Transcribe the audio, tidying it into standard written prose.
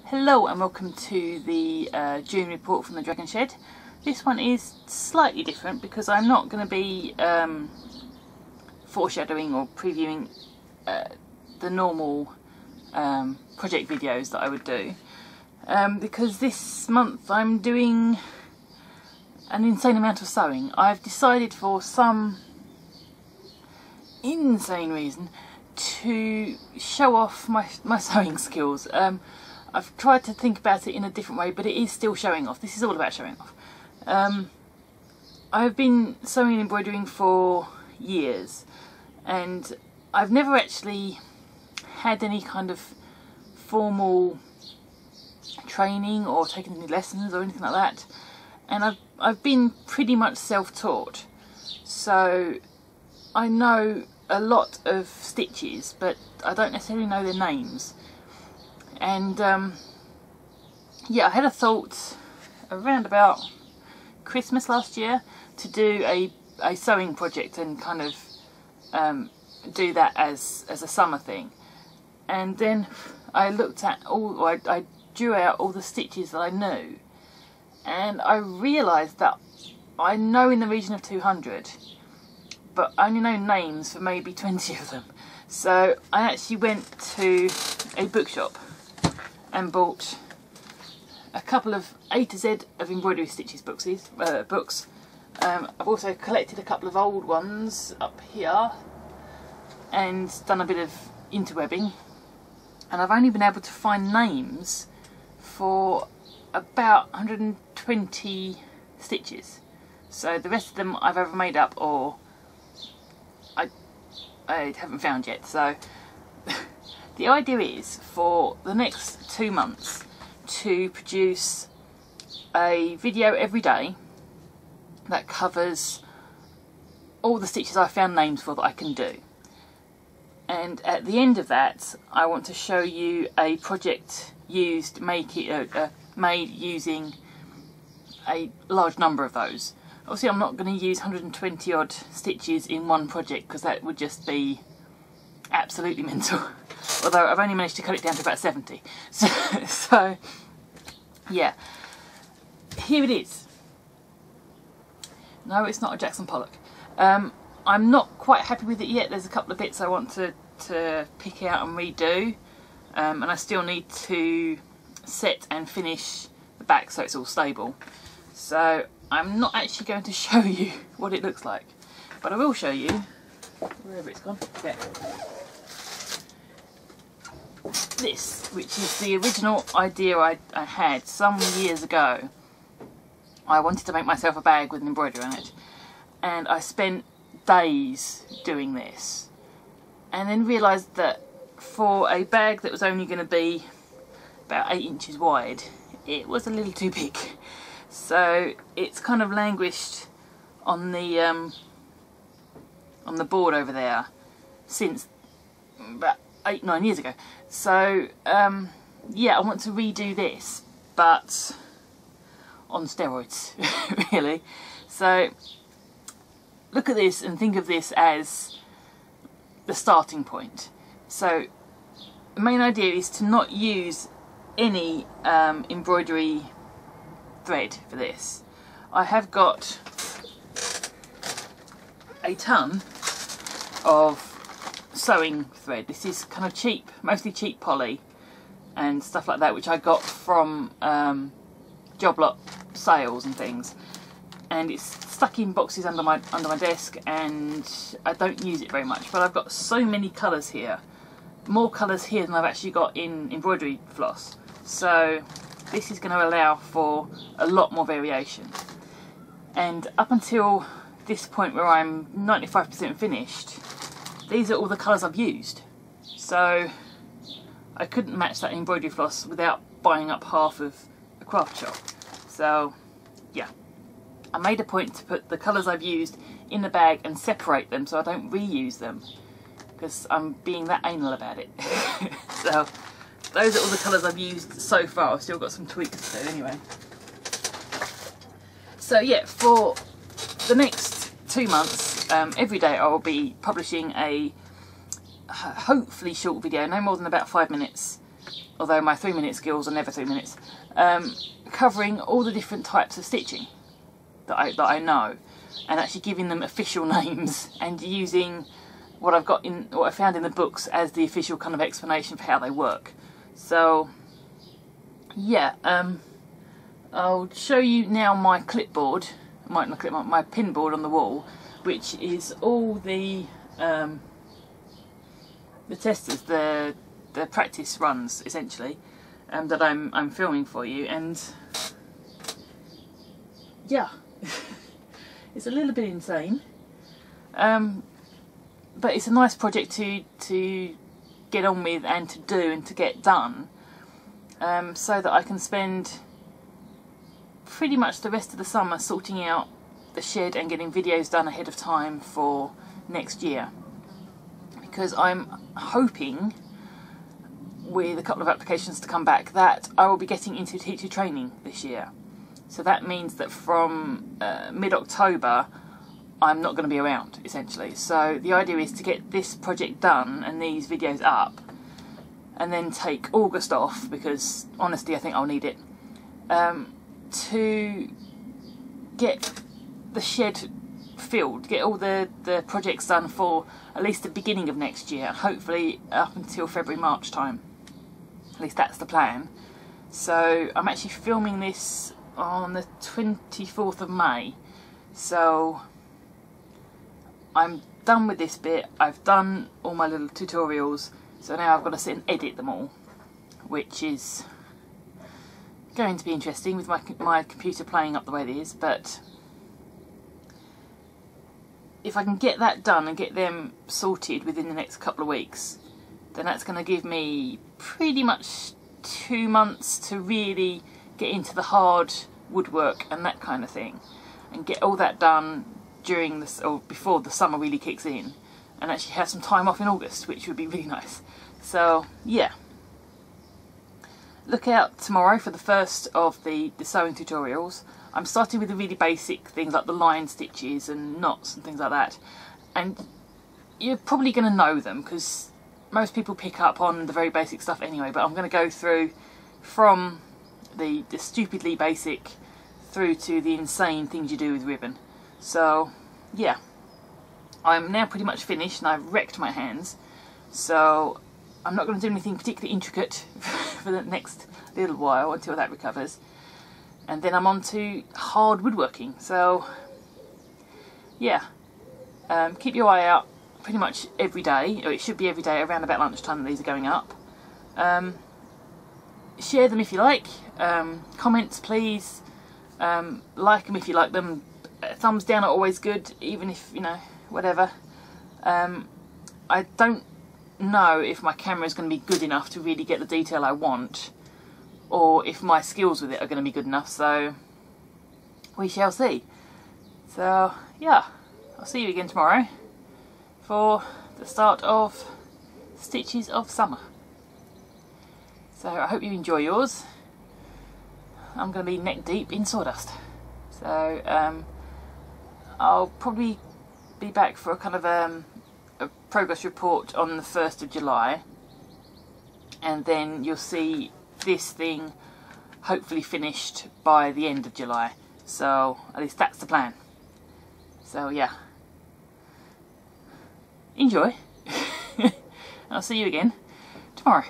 Hello and welcome to the June report from the Dragon Shed. This one is slightly different because I'm not going to be foreshadowing or previewing the normal project videos that I would do, because this month I'm doing an insane amount of sewing. I've decided for some insane reason to show off my sewing skills. I've tried to think about it in a different way, but it is still showing off. This is all about showing off. I've been sewing and embroidering for years, and I've never actually had any kind of formal training or taken any lessons or anything like that. And I've been pretty much self-taught, so I know a lot of stitches, but I don't necessarily know their names. And yeah, I had a thought around about Christmas last year to do a sewing project and kind of do that as a summer thing. And then I looked at I drew out all the stitches that I knew, and I realised that I know in the region of 200, but I only know names for maybe 20 of them. So I actually went to a bookshop and bought a couple of A to Z of embroidery stitches books. I've also collected a couple of old ones up here and done a bit of interwebbing, and I've only been able to find names for about 120 stitches. So the rest of them I've either made up or I haven't found yet. So the idea is for the next 2 months to produce a video every day that covers all the stitches I found names for that I can do. And at the end of that, I want to show you a project made using a large number of those. Obviously I'm not going to use 120 odd stitches in one project because that would just be absolutely mental. Although I've only managed to cut it down to about 70. So yeah, here it is. No, it's not a Jackson Pollock. I'm not quite happy with it yet. There's a couple of bits I want to pick out and redo, and I still need to set and finish the back so it's all stable. So I'm not actually going to show you what it looks like, but I will show you, wherever it's gone, yeah, this, which is the original idea I had some years ago. I wanted to make myself a bag with an embroidery on it, and I spent days doing this, and then realised that for a bag that was only going to be about 8 inches wide, it was a little too big. So it's kind of languished on the board over there since about 8-9 years ago. So yeah, I want to redo this, but on steroids, really. So look at this and think of this as the starting point. So the main idea is to not use any embroidery thread for this. I have got a ton of sewing thread. This is kind of cheap, mostly cheap poly and stuff like that, which I got from job lot sales and things, and it's stuck in boxes under my desk, and I don't use it very much. But I've got so many colours here, more colours here than I've actually got in embroidery floss. So this is going to allow for a lot more variation. And up until this point where I'm 95% finished, these are all the colours I've used. So I couldn't match that embroidery floss without buying up half of a craft shop. So yeah, I made a point to put the colours I've used in the bag and separate them so I don't reuse them, because I'm being that anal about it. So those are all the colours I've used so far. I've still got some tweaks to do anyway. So yeah, for the next 2 months, every day I will be publishing a hopefully short video, no more than about 5 minutes, although my 3-minute skills are never 3 minutes, covering all the different types of stitching that I know, and actually giving them official names and using what I found in the books as the official kind of explanation for how they work. So yeah, I'll show you now my clipboard, my pin board on the wall, which is all the testers, the practice runs essentially, that I'm filming for you. And yeah, it's a little bit insane, but it's a nice project to get on with and to do and to get done, so that I can spend pretty much the rest of the summer sorting out the shed and getting videos done ahead of time for next year, because I'm hoping, with a couple of applications to come back, that I will be getting into teacher training this year. So that means that from mid-October I'm not going to be around, essentially. So the idea is to get this project done and these videos up, and then take August off, because honestly I think I'll need it, to get the shed filled, get all the projects done for at least the beginning of next year, hopefully up until February-March time. At least that's the plan. So I'm actually filming this on the 24th of May, so I'm done with this bit. I've done all my little tutorials, so now I've got to sit and edit them all, which is going to be interesting with my computer playing up the way it is. But if I can get that done and get them sorted within the next couple of weeks, then that's going to give me pretty much 2 months to really get into the hard woodwork and that kind of thing, and get all that done during this, or before the summer really kicks in, and actually have some time off in August, which would be really nice. So yeah, look out tomorrow for the first of the sewing tutorials. I'm starting with the really basic things like the line stitches and knots and things like that, and you're probably going to know them because most people pick up on the very basic stuff anyway, but I'm going to go through from the stupidly basic through to the insane things you do with ribbon. So yeah, I'm now pretty much finished and I've wrecked my hands, so I'm not going to do anything particularly intricate for the next little while until that recovers, and then I'm on to hard woodworking. So yeah, keep your eye out pretty much every day, or it should be every day around about lunchtime that these are going up. Share them if you like, comments please, like them if you like them. Thumbs down are always good, even if, you know, whatever. I don't know if my camera is going to be good enough to really get the detail I want, or if my skills with it are going to be good enough, so we shall see. So yeah, I'll see you again tomorrow for the start of Stitches of Summer. So I hope you enjoy yours. I'm going to be neck deep in sawdust, so I'll probably be back for a kind of a progress report on the 1st of July, and then you'll see this thing hopefully finished by the end of July. So at least that's the plan. So yeah, enjoy. I'll see you again tomorrow.